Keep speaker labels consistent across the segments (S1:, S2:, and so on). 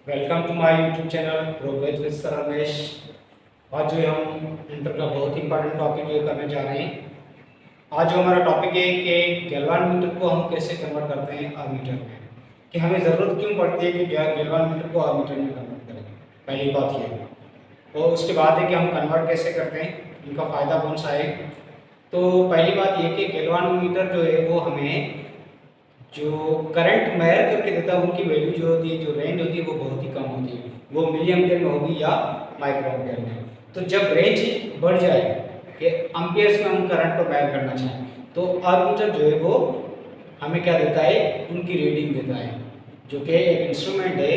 S1: Welcome to my YouTube channel progress with sir Ramesh. आज जो हम इंटर का बहुत इंपॉर्टेंट टॉपिक ये करने जा रहे हैं। आज जो हमारा टॉपिक है कि गैल्वानोमीटर को हम कैसे कन्वर्ट करते हैं अमीटर में, कि हमें ज़रूरत क्यों पड़ती है कि गैल्वानोमीटर को अमीटर में कन्वर्ट करें। पहली बात ये है, और उसके बाद है कि हम कन्वर्ट कैसे करते हैं, इनका फ़ायदा कौन सा है। तो पहली बात ये कि गैल्वानोमीटर जो है वो हमें जो करंट मेजर करके देता है उनकी वैल्यू जो होती है, जो रेंज होती है वो बहुत ही कम होती है। वो मिली एम्पियर में होगी या माइक्रो एम्पियर में। तो जब रेंज बढ़ जाए कि एम्पियर्स में हम करंट को मेजर करना चाहें तो अमीटर जो है वो हमें क्या देता है, उनकी रीडिंग देता है, जो कि एक इंस्ट्रूमेंट है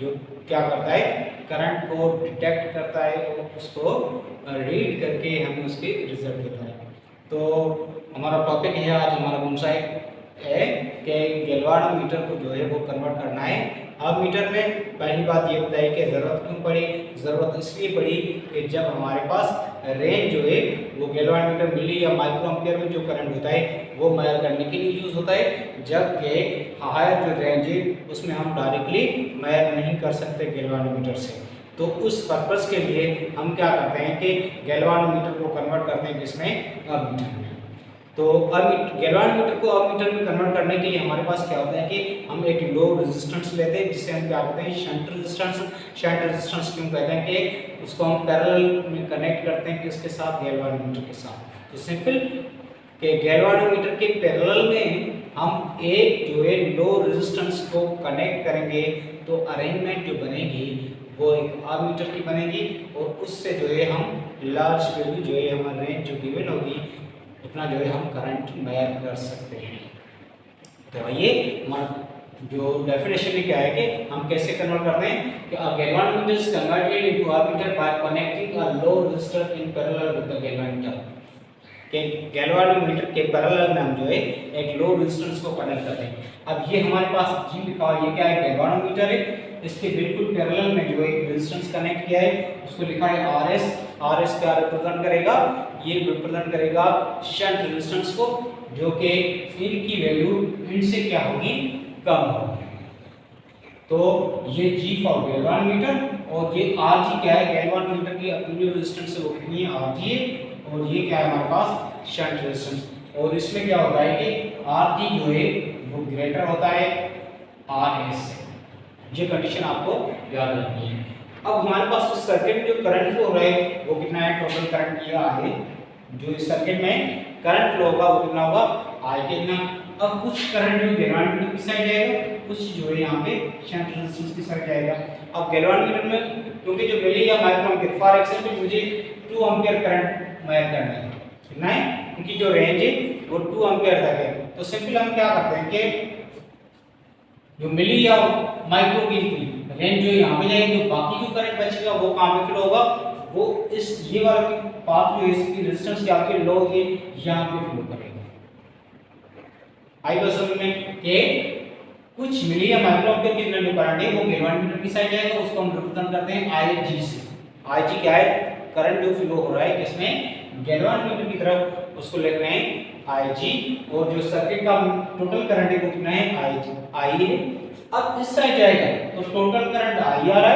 S1: जो क्या करता है, करंट को डिटेक्ट करता है और उसको रीड करके हमें उसकी रिजल्ट देता है। तो हमारा टॉपिक है आज हमारा कौन सा है कि गैल्वानोमीटर को जो है वो कन्वर्ट करना है अमीटर में। पहली बात ये बताइए कि ज़रूरत क्यों पड़ी। ज़रूरत इसलिए पड़ी कि जब हमारे पास रेंज जो है वो गैल्वानोमीटर मिली या माइक्रो एम्पियर में जो करंट होता है वो मेजर करने के लिए यूज़ होता है, जबकि हायर जो रेंज है उसमें हम डायरेक्टली मेजर नहीं कर सकते गैल्वानोमीटर से। तो उस पर्पज़ के लिए हम क्या करते हैं कि गैल्वानोमीटर को कन्वर्ट करते हैं जिसमें अमीटर में। तो गैल्वानोमीटर को अमीटर में कन्वर्ट करने के लिए हमारे पास क्या होता है कि हम एक लो रेजिस्टेंस लेते हैं जिसे हम क्या कहते हैं, शंट रेजिस्टेंस। शंट रेजिस्टेंस क्यों कहते हैं कि उसको हम पैरेलल में कनेक्ट करते हैं किसके साथ, गैल्वानोमीटर के साथ। तो सिंपल कि गैल्वानोमीटर के पैरेलल में हम एक जो है लो रेजिस्टेंस को कनेक्ट करेंगे तो अरेंजमेंट जो बनेगी वो एक अमीटर की बनेगी और उससे जो है हम लार्ज वैल्यू जो है हमारी रेंज जो गिवन होगी उतना जो है हम करंट मेजर कर सकते हैं। तो आइए जो डेफिनेशन क्या है कि हम कैसे कन्वर्ट करते हैं कि galvanometer is converted into ammeter by connecting a low resistor in parallel with the galvanometer. कि गैल्वानोमीटर के पैरेलल में हम जो है एक लो रेजिस्टेंस को कनेक्ट करते हैं। अब ये हमारे पास जी लिखा हुआ, ये क्या है, गैल्वानोमीटर है। इसके बिल्कुल पैरेलल में जो एक रेजिस्टेंस कनेक्ट किया है उसको लिखा है आरएस। आरएस क्या रिप्रेजेंट करेगा, ये रिप्रेजेंट करेगा शंट रेजिस्टेंस को, जो कि इनकी वैल्यू इनसे क्या होगी, कम होगी। तो ये जी फॉर गैल्वानोमीटर और ये आर जी क्या है, गैल्वानोमीटर की अपनी जो रेजिस्टेंस है वो कितनी है, आर जी है। और ये क्या है हमारे पास, शंट रेजिस्टेंस। और इसमें क्या होता है कि आर जी जो है वो ग्रेटर होता है आर एस से। ये कंडीशन आपको याद रखनी है। अब हमारे पास इस सर्किट में जो करंट फ्लो हो रहा है वो कितना है, टोटल करंट किया है जो इस सर्किट में करंट फ्लो होगा वो कितना होगा, आई के इतना। अब कुछ करंट जो गैल्वानोमीटर की साइड जाएगा, कुछ जो है यहाँ पे शंट रेजिस्टेंस की साइड जाएगा। अब गैल्वानोमीटर में क्योंकि जो मिली या माइक्रो एम्पियर, फॉर एग्जांपल मुझे 2 एम्पियर करंट मेजर करना है, कितना है, उनकी जो रेंज है वो 2 एम्पियर तक है। तो सिंपल हम क्या करते हैं कि जो मिली या माइक्रो की रेंज जो यहाँ पे जाएगी, जो बाकी जो करंट बचेगा वो कहाँ पे फ्लो होगा, वो इस ये वाला पाथ जो इसकी रेजिस्टेंस क्या होती है, लो होती है, यहाँ पे फ्लो करेगा। आई बस में कि कुछ मिली या माइक्रो एम्पियर की जो करंट है वो गैल्वानोमीटर की साइड जाएगा, उसको हम रिप्रेजेंट करते हैं आईजी से। आईजी क्या है, करंट जो फ्लो हो रहा है इसमें गैल्वानोमीटर की तरफ, उसको लिख रहे हैं आईजी। और जो सर्किट का टोटल करंट है वो कितना है, आईजी आई है। अब इस साइड जाएगा तो टोटल करंट आई आ रहा है,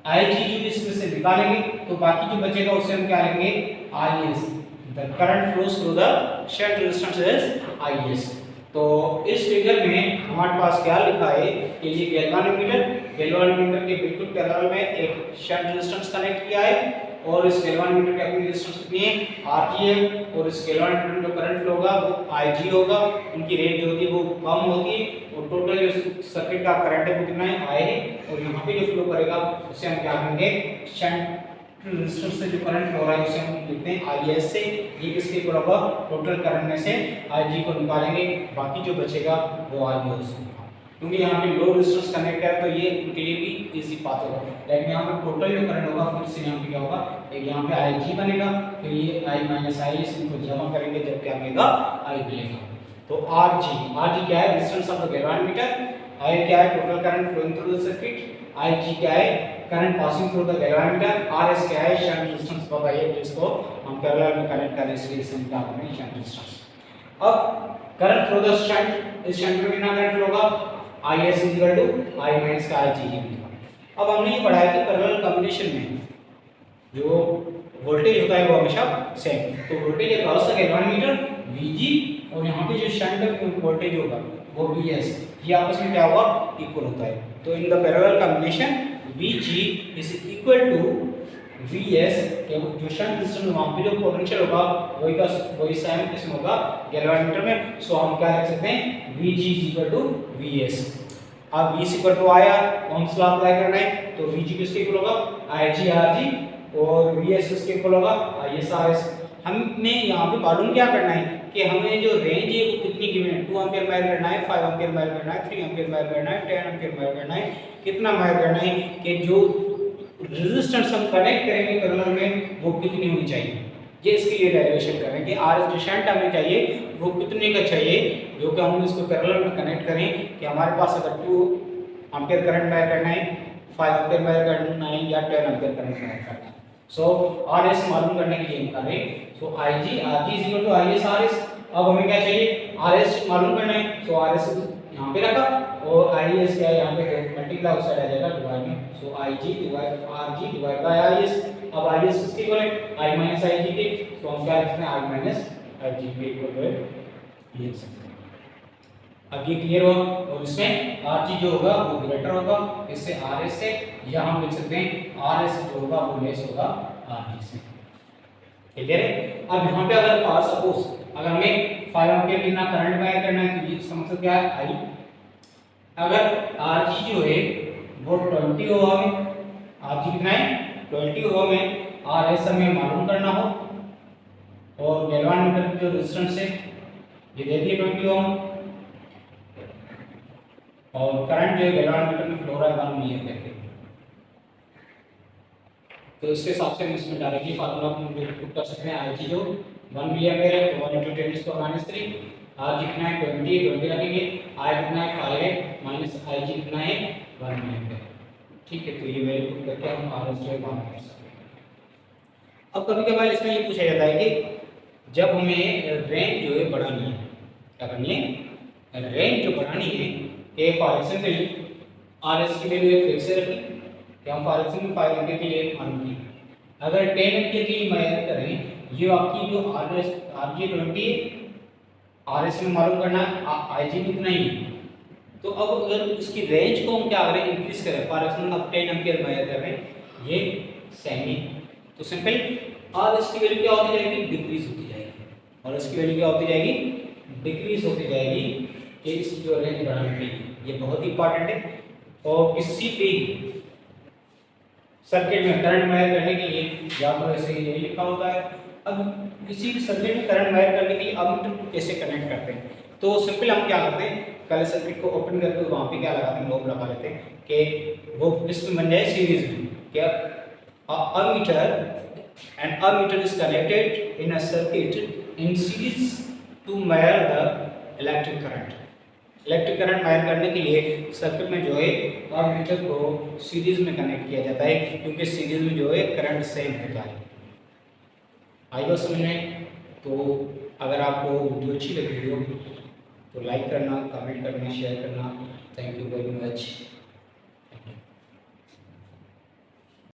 S1: आईजी जो इसमें से निकालेंगे तो बाकी जो बचेगा उसे हम क्या लेंगे, IS. The current flows through the shunt resistance is IS. तो इस फिगर में हमारे पास क्या लिखा है कि ये गैल्वानोमीटर के बिल्कुल पैरेलल में एक शंट रेजिस्टेंस कनेक्ट किया है और इस गैल्वानोमीटर की अपनी रेजिस्टेंस कितनी है, आरजी है। और इस गैल्वानोमीटर में जो करंट फ्लो होगा वो आईजी होगा, उनकी रेंज जो होती है वो कम होती है और टोटल जो सर्किट का करंट है वो कितना है, आई है। और यहाँ पे जो फ्लो करेगा उसे हम क्या करेंगे, शंट रेजिस्टेंस से जो करंट फ्लो हो रहा है उसे हम लिखते हैं आईएस से। ये किसके बराबर, टोटल करंट में से आईजी को निकालेंगे, बाकी जो बचेगा वो आईएस होगा। क्योंकि यहाँ पे लो रेजिस्टेंस कनेक्ट है तो ये उनके लिए भी इजी पाथ होगा। लेकिन यहाँ पे टोटल जो करंट होगा फिर से यहाँ पे क्या होगा, एक यहाँ पे आई जी बनेगा, फिर ये आई माइनस आई इनको जमा करेंगे जब क्या मिलेगा, आई मिलेगा। तो आर जी क्या है, resistance of the galvanometer. I क्या है, total current flowing through the circuit. I G क्या है, current passing through the galvanometer. R S क्या है, शंट रेजिस्टेंस बताइए जिसको हम पैरेलल में कनेक्ट करें, इसलिए इसे हम क्या करें, शंट रेजिस्टेंस। अब करंट थ्रू द शंट, इस शंट में कितना करंट फ्लो होगा, I S equal to I minus का आई जी। अब हमने ये पढ़ा है कि पैरेलल कॉम्बिनेशन में जो वोल्टेज होता है वो हमेशा सेम, तो voltage across the galvanometer Vg और यहाँ पे जो शंट वोल्टेज होगा वो Vs, ये आपस में क्या होगा, इक्वल होता है। तो in the parallel combination Vg is equal to Vs, जो शंट सिस्टम में वहाँ पे जो पोटेंशियल होगा वही सेम किसमें होगा, गैल्वान मीटर में। सो हम क्या लिख सकते हैं, Vg is equal to Vs। अब V इक्वल टू आया, ओम्स लॉ अप्लाई करना है, तो Vg किसके इक्वल होगा, Ig Rg, और Vs किसके इक्वल होगा, Is Rs। हमें यहाँ पे मालूम क्या करना है कि हमें जो रेंज है वो कितनी गिवन है, 2 एम्पीयर माइल करना है, 5 एम्पीयर माइल करना है, 3 एम्पीयर माइल करना है, 10 एम्पीयर माइल करना है, कितना माइल करना है कि जो रेजिस्टेंस हम कनेक्ट करेंगे पैरेलल में वो कितनी होनी चाहिए। ये इसके लिए वैल्यूएशन कर रहे हैं कि आर जो शंट हमें चाहिए वो कितने का चाहिए, जो कि हम इसको पैरेलल में कनेक्ट करें कि हमारे पास अगर 2 एम्पीयर करंट माइल करना है, 5 एम्पीयर माइल करना है या 10 एम्पीयर करंट माइल करना है। सो आर एस मालूम करने के लिए हम कर रहे हैं, so I G R G is equal to I S R S. अब हमें क्या चाहिए, आर एस मालूम करना है, सो आर एस यहाँ पे रखा और आई एस क्या है यहाँ पे मल्टीप्लाई उस साइड आ जाएगा डिवाइड में, so I G divide R G divide by I S. अब आई एस किसके इक्वल है, आई माइनस आई जी के, तो हम क्या लिखते हैं, आई माइनस आई जी के इक्वल है, लिख सकते हैं। अब ये क्लियर हुआ, और इसमें आर जी जो होगा वो ग्रेटर होगा इससे आर एस से, या हम लिख सकते हैं आर एस जो होगा वो लेस होगा आर जी से। क्लियर है। अब यहाँ पे अगर फॉर सपोज अगर हमें 5 एम्पीयर कितना करंट वायर करना है, तो इसका मतलब क्या है, आई अगर आर जी जो है वो 20 ओम है, आर जी कितना है 20 ओम है, आर एस हमें मालूम करना हो, और गैल्वान मीटर की जो रेजिस्टेंस है ये दे दिए 20 ओम, और करंट जो है गैल्वान मीटर में फ्लो रहा है 1 मिली एम्पीयर के, तो इसके हिसाब से हम इसमें डायरेक्टली फार्मूला हम पुट कर सकते हैं। आई जी जो 1 मिली एम्पीयर है तो 1 × 10⁻³ आर जी कितना है 20 रखेंगे, आई कितना है 5 है, माइनस आई जी कितना है 1 मिली एम्पीयर। ठीक है, तो ये वैल्यू पुट करके हम आर एस जो है मान कर सकते हैं। अब कभी कभार इसमें ये पूछा जाता है कि जब हमें रेंज जो है बढ़ानी है, क्या करनी है, रेंज जो बढ़ानी है कि फॉर एग्जाम्पल आर एस की वैल्यू एक फिक्स रखी, क्या हम फॉर एग्जाम्पल 5 एम्पीयर के लिए मान ली, अगर 10 एम्पीयर की मेजर करें, ये आपकी जो R S R G 20 R S में मालूम करना है, आई जी कितना ही, तो अब अगर इसकी रेंज को हम क्या करें, इंक्रीज करें, फॉर एग्जाम्पल अब 10 एम्पीयर मेजर कर रहे हैं, ये सेमी, तो सिंपल आर एस की वैल्यू क्या होती जाएगी, डिक्रीज होती जाएगी, और इसकी वैल्यू क्या होती जाएगी, डिक्रीज होती जाएगी, कि इसकी जो रेंज बढ़ाने के लिए ये बहुत ही इंपॉर्टेंट है। और किसी भी सर्किट में करंट मेजर करने के लिए या तो ऐसे यही लिखा होता है। अब किसी भी सर्किट में करंट मेजर करने के लिए अमीटर को कैसे कनेक्ट करते हैं, तो सिंपल हम क्या करते हैं, पहले सर्किट को ओपन करके वहाँ पे क्या लगाते हैं, नोब लगा लेते हैं कि वो इसमें बन जाए सीरीज में, क्या ammeter is connected in a circuit in series to measure the electric current. Electric current measure करने के लिए सर्किट में जो है अमीटर को सीरीज में कनेक्ट किया जाता है, क्योंकि सीरीज में जो है करंट सेम होता है। आई बात समझ में। तो अगर आपको वीडियो अच्छी लगी हो तो लाइक करना, कमेंट करना, शेयर करना। Thank you very much.